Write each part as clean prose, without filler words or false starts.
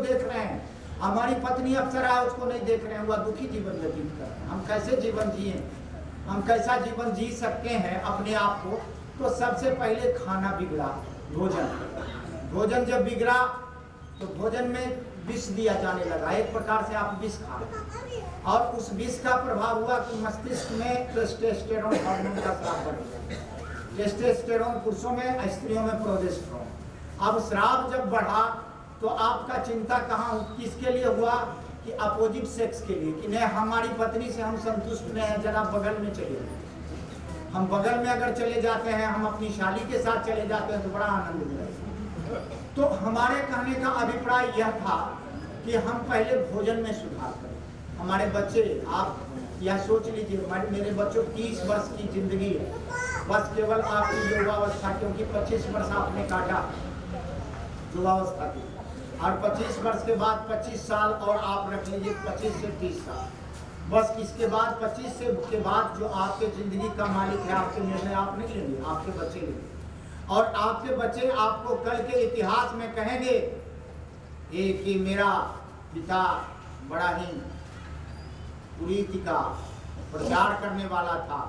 देख रहे हैं, हमारी पत्नी अप्सरा है उसको नहीं देख रहे हैं, वह दुखी जीवन व्यतीत कर रहे हैं। हम कैसे जीवन जिए, हम कैसा जीवन जी सकते हैं अपने आप को? तो सबसे पहले खाना बिगड़ा, भोजन जब बिगड़ा तो भोजन में विष दिया जाने लगा। एक प्रकार से आप विष खा रहे, और उस विष का प्रभाव हुआ कि मस्तिष्क में टेस्टोस्टेरोन हार्मोन का स्राव बढ़ गया। टेस्टोस्टेरोन पुरुषों में, स्त्रियों में प्रोजेस्टेरोन। अब स्राव जब बढ़ा तो आपका चिंता कहाँ, किसके लिए हुआ? कि अपोजिट सेक्स के लिए, कि नहीं हमारी पत्नी से हम संतुष्ट नहीं हैं, जरा बगल में चले। हम बगल में अगर चले जाते हैं, हम अपनी शाली के साथ चले जाते हैं तो बड़ा आनंद मिलेगा। तो हमारे कहने का अभिप्राय यह था कि हम पहले भोजन में सुधार करें। हमारे बच्चे, आप यह सोच लीजिए, मेरे बच्चों 30 वर्ष की जिंदगी है, बस केवल आपकी युवावस्था, क्योंकि 25 वर्ष आपने काटा युवावस्था की, और 25 वर्ष के बाद 25 साल और आप रख लीजिए 25 से 30 साल, बस इसके बाद 25 से के बाद जो आपके जिंदगी का मालिक है, आपके निर्णय आप नहीं लेंगे, आपके बच्चे लेंगे। और आपके बच्चे आपको कल के इतिहास में कहेंगे कि मेरा पिता बड़ा ही कुरीति का प्रचार करने वाला था,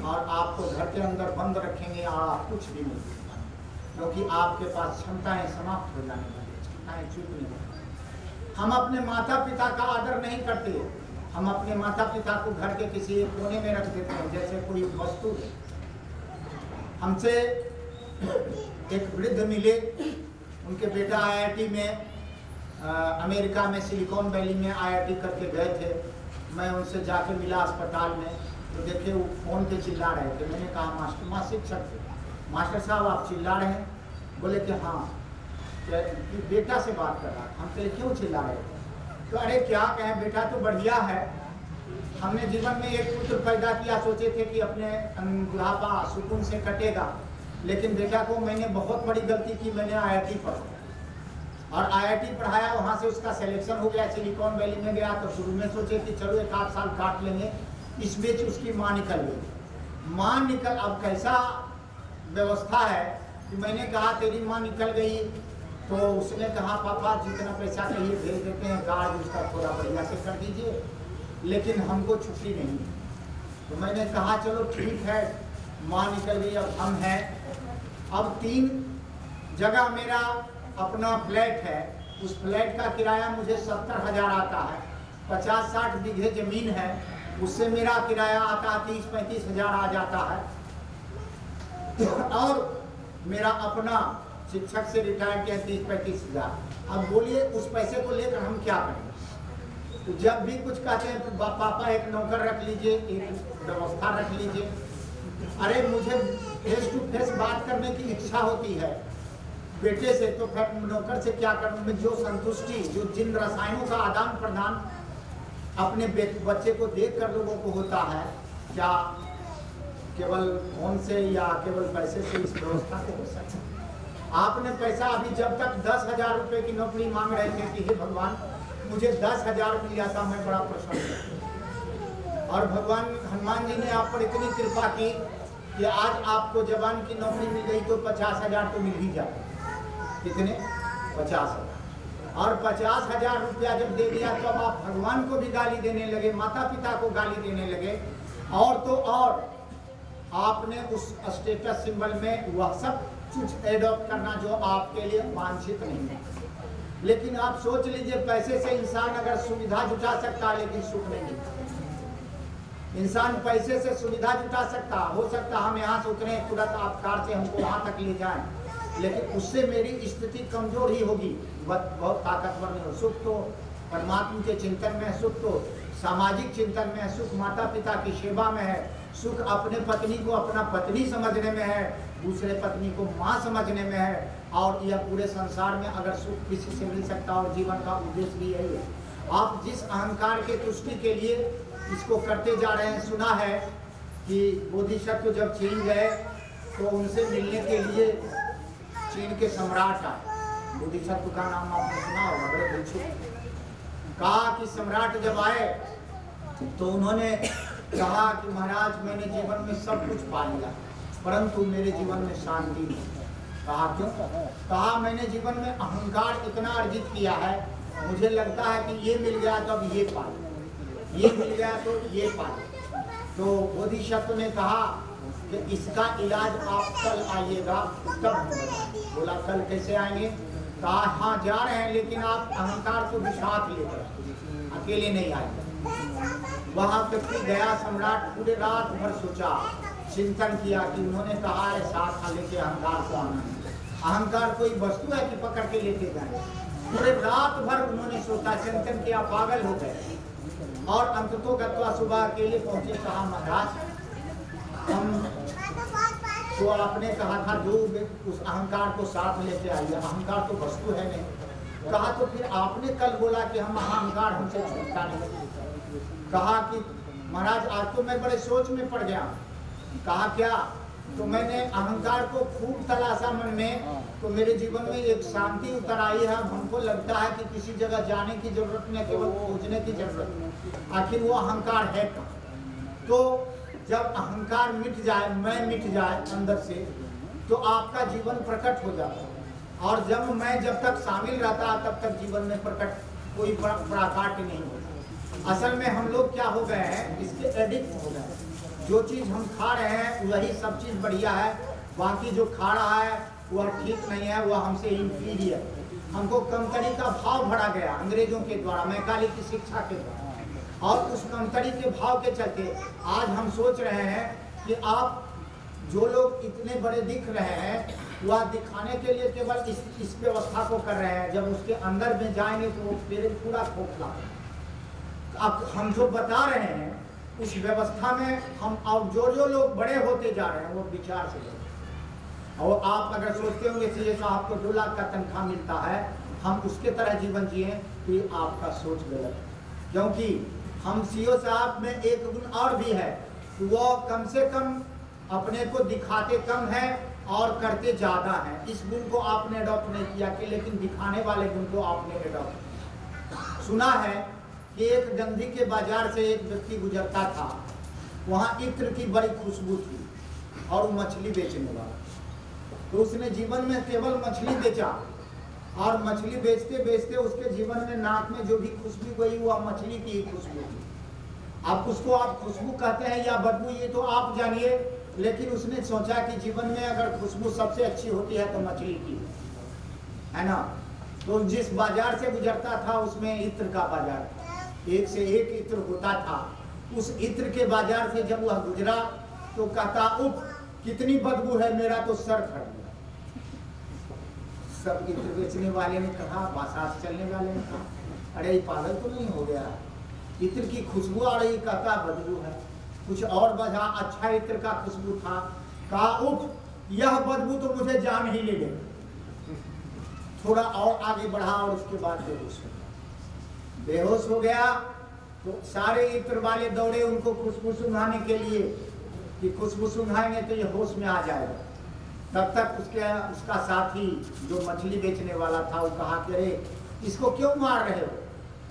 और आपको घर के अंदर बंद रखेंगे और आप कुछ भी नहीं, क्योंकि आपके पास क्षमताएं समाप्त हो जाने वाली, क्षमताएं चूकने वाली। हम अपने माता पिता का आदर नहीं करते, हम अपने माता पिता को घर के किसी एक कोने में रख देते हैं जैसे कोई वस्तु। हमसे एक वृद्ध मिले, उनके बेटा आईआईटी में, अमेरिका में सिलिकॉन वैली में आईआईटी करके गए थे। मैं उनसे जाके मिला अस्पताल में, तो देखे वो फोन पे चिल्ला रहे थे। मैंने कहा मास्टर शिक्षक थे, मास्टर साहब आप चिल्ला रहे हैं? बोले कि हाँ, बेटा से बात कर रहा। हम कहे क्यों चिल्ला रहे थे? तो अरे क्या कहें, बेटा तो बढ़िया है, हमने जीवन में एक पुत्र पैदा किया, सोचे थे कि अपने बुढ़ापा सुकून से कटेगा, लेकिन बेटा को मैंने बहुत बड़ी गलती की, मैंने आईआईटी पढ़ाया और आईआईटी पढ़ाया, वहाँ से उसका सिलेक्शन हो गया, सिलिकॉन वैली में गया। तो शुरू में सोचे कि चलो 1-8 साल काट लेंगे, इस बीच उसकी माँ निकल गई। माँ निकल, अब कैसा व्यवस्था है कि मैंने कहा तेरी माँ निकल गई, तो उसने कहा पापा जितना पैसा चाहिए भेज देते हैं, कार्ड उसका थोड़ा बढ़िया से कर दीजिए, लेकिन हमको छुट्टी नहीं। तो मैंने कहा चलो ठीक है, माँ निकल गई, अब हम हैं। अब 3 जगह मेरा अपना फ्लैट है, उस फ्लैट का किराया मुझे 70,000 आता है। 50-60 बीघे जमीन है, उससे मेरा किराया आता है 30-35 हज़ार आ जाता है। और मेरा अपना शिक्षक से रिटायर किया 30-35 हज़ार। अब बोलिए उस पैसे को लेकर हम क्या करें? तो जब भी कुछ कहते हैं तो पापा एक नौकर रख लीजिए, एक व्यवस्था रख लीजिए। अरे मुझे फेस टू फेस बात करने की इच्छा होती है बेटे से, तो फिर नौकर से क्या करूँ? मैं जो संतुष्टि, जो जिन रसायनों का आदान प्रदान अपने बच्चे को देख कर लोगों को होता है, क्या केवल फोन से या केवल पैसे से इस व्यवस्था को हो सकता है? आपने पैसा, अभी जब तक 10,000 रुपये की नौकरी मांग रहे थे कि हे भगवान मुझे 10,000 मिल जाता, मैं बड़ा प्रसन्न हूँ। और भगवान हनुमान जी ने आप पर इतनी कृपा की कि आज आपको जवान की नौकरी मिल गई, तो 50,000 तो मिल ही जाते। कितने? 50,000। और 50,000 रुपया जब दे दिया तो अब आप भगवान को भी गाली देने लगे, माता पिता को गाली देने लगे, और तो और आपने उस स्टेटस सिंबल में वह सब कुछ एडॉप्ट करना जो आपके लिए वांछित नहीं है। लेकिन आप सोच लीजिए, पैसे से इंसान अगर सुविधा जुटा सकता है लेकिन सुख नहीं। इंसान पैसे से सुविधा जुटा सकता, हो सकता हम यहाँ से उतरे तुरंत आप कार से हमको वहाँ तक ले जाएं, लेकिन उससे मेरी स्थिति कमजोर ही होगी, बहुत ताकतवर नहीं हो। सुख तो परमात्मा के चिंतन में है, सुख तो सामाजिक चिंतन में है, सुख माता पिता की सेवा में है, सुख अपने पत्नी को अपना पत्नी समझने में है, दूसरे पत्नी को माँ समझने में है। और यह पूरे संसार में अगर सुख किसी से मिल सकता और जीवन का उद्देश्य भी यही है। आप जिस अहंकार के तुष्टि के लिए इसको करते जा रहे हैं, सुना है कि बोधिसत्व जब चीन गए तो उनसे मिलने के लिए चीन के सम्राट आए। बोधिसत्व का नाम आपने सुना होगा, बड़े भिक्षु। कहा कि सम्राट जब आए तो उन्होंने कहा कि महाराज मैंने जीवन में सब कुछ पा लिया, परंतु मेरे जीवन में शांति नहीं। कहा क्यों? कहा मैंने जीवन में अहंकार इतना अर्जित किया है मुझे लगता है कि ये मिल गया तो अब ये पाए, ये मिल गया तो ये पाए। तो बोधिसत्व ने कहा कि इसका इलाज आप कल आइएगा तब। बोला कल कैसे आएंगे? कहा हाँ जा रहे हैं, लेकिन आप अहंकार को भी साथ लेकर, अकेले नहीं आएंगे। वहां पे फिर गया सम्राट, पूरे रात भर सोचा, चिंतन किया कि उन्होंने कहा है साथ लेके अहंकार को आना है। अहंकार कोई वस्तु है कि पकड़ के लेके जाए? पूरे रात भर उन्होंने सोचा, चिंतन किया, पागल हो गए। और अंततः गत्वा सुबह अकेले पहुंचे। कहा महाराज हम तो आपने कहा था जो उस अहंकार को साथ लेके आइए, अहंकार तो वस्तु है नहीं। कहा तो फिर आपने कल बोला कि हम अहंकार हमसे छूटता नहीं। कहा कि महाराज आज तो मैं बड़े सोच में पड़ गया। कहा क्या? तो मैंने अहंकार को खूब तलाशा मन में, तो मेरे जीवन में एक शांति उतर आई है। हमको लगता है कि किसी जगह जाने की जरूरत नहीं, केवल खोजने की जरूरत है, आखिर वो अहंकार है कहाँ। तो जब अहंकार मिट जाए, मैं मिट जाए अंदर से, तो आपका जीवन प्रकट हो जाता है। और जब तक शामिल रहता है तब तक जीवन में प्रकट कोई प्राकाट्य नहीं होता। असल में हम लोग क्या हो गए हैं, इसके एडिक्ट हो गए। जो चीज हम खा रहे हैं वही सब चीज बढ़िया है, बाकी जो खा रहा है वह ठीक नहीं है, वह हमसे इंफीरियर। हमको कमतरी का भाव भरा गया अंग्रेजों के द्वारा, मैकाले की शिक्षा के द्वारा। और उस कमतरी के भाव के चलते आज हम सोच रहे हैं कि आप जो लोग इतने बड़े दिख रहे हैं, वह दिखाने के लिए केवल इस व्यवस्था को कर रहे हैं। जब उसके अंदर में जाएंगे तो वो पूरा खोखला। अब हम जो बता रहे हैं उस व्यवस्था में हम, और जो लोग बड़े होते जा रहे हैं वो विचार से बड़े। और आप अगर सोचते होंगे सीए साहब को 2 लाख का तनख्वाह मिलता है, हम उसके तरह जीवन जिए, तो ये आपका सोच गलत है। क्योंकि हम सीओ साहब में एक गुण और भी है, वो कम से कम अपने को दिखाते कम है और करते ज्यादा है। इस गुण को आपने अडॉप्ट नहीं किया कि, लेकिन दिखाने वाले गुण को आपने अडॉप्ट। सुना है कि एक गंधी के बाजार से एक व्यक्ति गुजरता था, वहां इत्र की बड़ी खुशबू थी और वो मछली बेचने वाला। तो उसने जीवन में केवल मछली बेचा, और मछली बेचते बेचते उसके जीवन में नाक में जो भी खुशबू गई वह मछली की ही खुशबू थी। अब उसको आप खुशबू कहते हैं या बदबू, ये तो आप जानिए, लेकिन उसने सोचा कि जीवन में अगर खुशबू सबसे अच्छी होती है तो मछली की है ना। तो जिस बाजार से गुजरता था उसमें इत्र का बाजार, एक से एक इत्र होता था। उस इत्र के बाजार से जब वह गुजरा तो कहता, उफ कितनी बदबू है, मेरा तो सर फट गया। सब इत्र बेचने वाले ने कहा, बाजार चलने वाले ने कहा, अरे ये पागल तो नहीं हो गया, इत्र की खुशबू आ रही, कहता बदबू है। कुछ और बजा, अच्छा इत्र का खुशबू था। कहा, उफ यह बदबू तो मुझे जान ही ले ले। थोड़ा और आगे बढ़ा और उसके बाद बेहोश हो गया। तो सारे इत्र वाले दौड़े उनको खुशबू सुंघाने के लिए कि खुशबू सुंघाएंगे तो ये होश में आ जाएगा। तब तक उसका साथी जो मछली बेचने वाला था वो कहा कि अरे इसको क्यों मार रहे हो?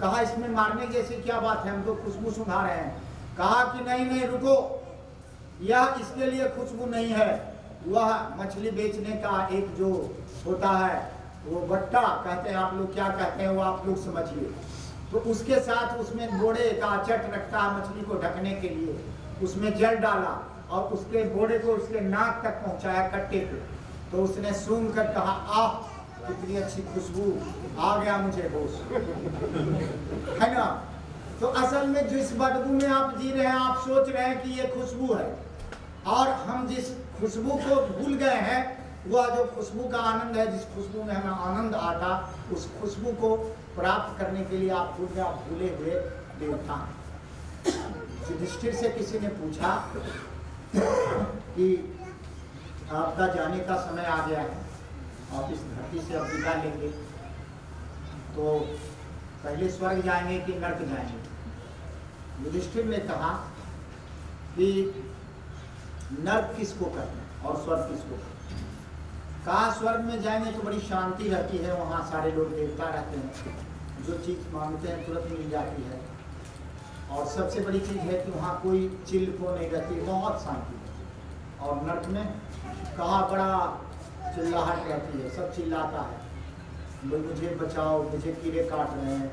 कहा इसमें मारने जैसी क्या बात है, हम तो खुशबू सुंघा रहे हैं। कहा कि नहीं रुको, यह इसके लिए खुशबू नहीं है, वह मछली बेचने का एक जो होता है वो बट्टा कहते हैं, आप लोग क्या कहते हैं वो आप लोग समझिए। तो उसके साथ उसमें बोड़े का चट रखता है मछली को ढकने के लिए, उसमें जल डाला और उसके बोड़े को उसके नाक तक पहुंचाया कट्टे पे। तो उसने सूंघ कर कहा, आह कितनी अच्छी खुशबू, आ गया मुझे होश, है ना। तो असल में जिस बदबू में आप जी रहे हैं, आप सोच रहे हैं कि ये खुशबू है, और हम जिस खुशबू को भूल गए हैं, वह जो खुशबू का आनंद है, जिस खुशबू में हमें आनंद आता, उस खुशबू को प्राप्त करने के लिए आप भूले हुए देवता हैं। युधिष्ठिर से किसी ने पूछा कि आपका जाने का समय आ गया है, आप इस धरती से अब विदा लेंगे, तो पहले स्वर्ग जाएंगे कि नर्क जाएंगे? युधिष्ठिर ने कहा कि नर्क किसको करना और स्वर्ग किसको करना। कहा स्वर्ग में जाएंगे तो बड़ी शांति रहती है, वहाँ सारे लोग देवता रहते हैं, जो चीज़ मांगते हैं तुरंत मिल जाती है, और सबसे बड़ी चीज़ है कि वहाँ कोई चिल को नहीं रहती, बहुत शांति है। और नर्क में कहा बड़ा चिल्लाहट रहती है, सब चिल्लाता है, बोले मुझे बचाओ, मुझे कीड़े काट रहे हैं,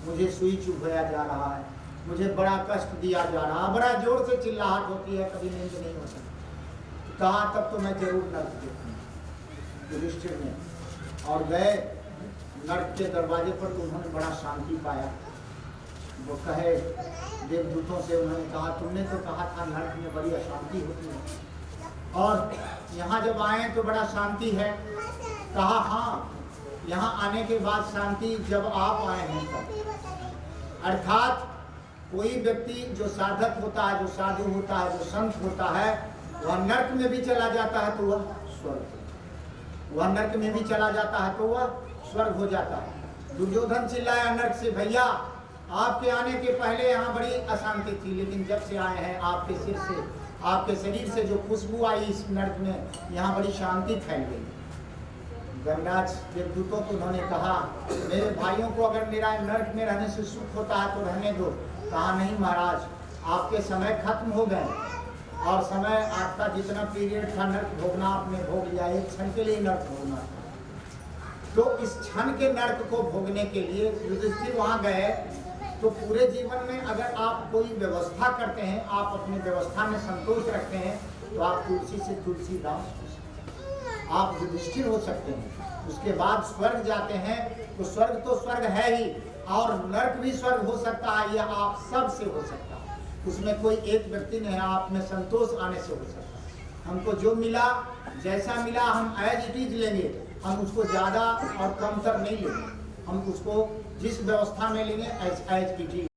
मुझे सुई चुभाया जा रहा है, मुझे बड़ा कष्ट दिया जा रहा है, बड़ा जोर से चिल्लाहट होती है, कभी नींद नहीं होती। कहा तब तो मैं जरूर नर्क देखूंगा युधिष्ठिर ने, और गए नर्क के दरवाजे पर। तो उन्होंने बड़ा शांति पाया। वो कहे देवदूतों से, उन्होंने कहा तुमने तो कहा था नर्क में बड़ी अशांति होती है, और यहाँ जब आए तो बड़ा शांति है। कहा हाँ, यहाँ आने के बाद शांति जब आप आए हैं तब। अर्थात कोई व्यक्ति जो साधक होता है, जो साधु होता है, जो संत होता है, वह नर्क में भी चला जाता है तो वह स्वर्ग, वह नर्क में भी चला जाता है तो वह स्वर्ग हो जाता है। दुर्योधन चिल्लाया नर्क से, भैया आपके आने के पहले यहाँ बड़ी अशांति थी, लेकिन जब से आए हैं आपके सिर से, आपके शरीर से जो खुशबू आई इस नर्क में, यहाँ बड़ी शांति फैल गई। गंगाज देवदूतों को उन्होंने कहा मेरे भाइयों को अगर मेरा नर्क में रहने से सुख होता है तो रहने दो। कहा नहीं महाराज, आपके समय खत्म हो गए, और समय आपका जितना पीरियड था नर्क भोगना आपने भोग लिया, एक क्षण के लिए नर्क भोगना था। तो इस क्षण के नर्क को भोगने के लिए युधिष्ठिर वहां गए। तो पूरे जीवन में अगर आप कोई व्यवस्था करते हैं, आप अपनी व्यवस्था में संतोष रखते हैं, तो आप तुलसी से तुलसीदास हो सकते हैं, आप युधिष्ठिर हो सकते हैं। उसके बाद स्वर्ग जाते हैं तो स्वर्ग तो स्वर्ग है ही, और नर्क भी स्वर्ग हो सकता है, यह आप सब से हो सकता है। उसमें कोई एक व्यक्ति नहीं है, आप में संतोष आने से हो सकता है। हमको जो मिला, जैसा मिला, हम एज इट इज लेंगे, हम उसको ज़्यादा और कमतर नहीं लेंगे, हम उसको जिस व्यवस्था में लेंगे एज इट इज।